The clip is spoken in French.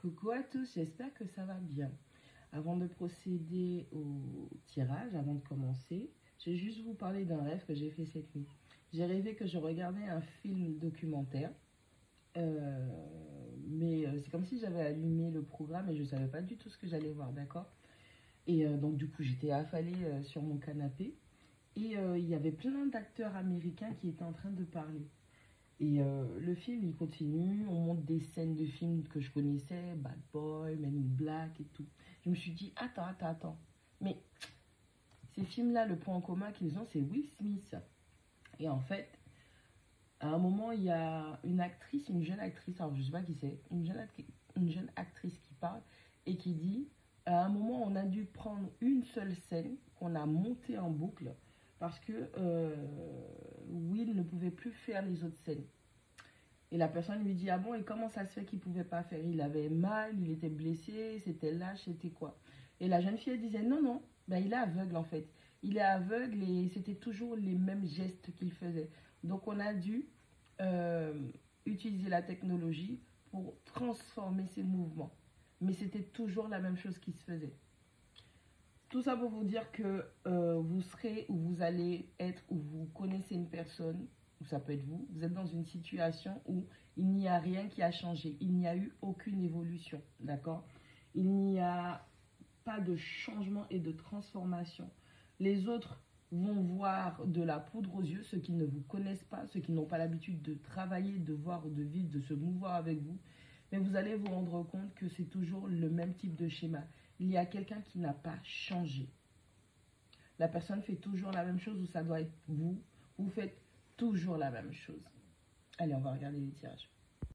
Coucou à tous, j'espère que ça va bien. Avant de procéder au tirage, avant de commencer, je vais juste vous parler d'un rêve que j'ai fait cette nuit. J'ai rêvé que je regardais un film documentaire, mais c'est comme si j'avais allumé le programme et je ne savais pas du tout ce que j'allais voir, d'accord? Et donc du coup, j'étais affalée sur mon canapé et il y avait plein d'acteurs américains qui étaient en train de parler. Et le film, il continue, on monte des scènes de films que je connaissais, Bad Boy, Men in Black et tout. Je me suis dit, attends. Mais ces films-là, le point en commun qu'ils ont, c'est Will Smith. Et en fait, à un moment, il y a une actrice, une jeune actrice, alors je sais pas qui c'est, une jeune actrice qui parle et qui dit, à un moment, on a dû prendre une seule scène qu'on a montée en boucle parce que Will ne pouvait plus faire les autres scènes. Et la personne lui dit, ah bon, et comment ça se fait qu'il ne pouvait pas faire? Il avait mal, il était blessé, c'était lâche, c'était quoi? Et la jeune fille elle disait, non, ben, il est aveugle en fait. Il est aveugle et c'était toujours les mêmes gestes qu'il faisait. Donc on a dû euh, utiliser la technologie pour transformer ses mouvements. Mais c'était toujours la même chose qui se faisait. Tout ça pour vous dire que vous serez ou vous allez être ou vous connaissez une personne, ou ça peut être vous, vous êtes dans une situation où il n'y a rien qui a changé, il n'y a eu aucune évolution, d'accord? Il n'y a pas de changement et de transformation. Les autres vont voir de la poudre aux yeux, ceux qui ne vous connaissent pas, ceux qui n'ont pas l'habitude de travailler, de voir, de vivre, de se mouvoir avec vous. Mais vous allez vous rendre compte que c'est toujours le même type de schéma. Il y a quelqu'un qui n'a pas changé. La personne fait toujours la même chose ou ça doit être vous. Vous faites toujours la même chose. Allez, on va regarder les tirages.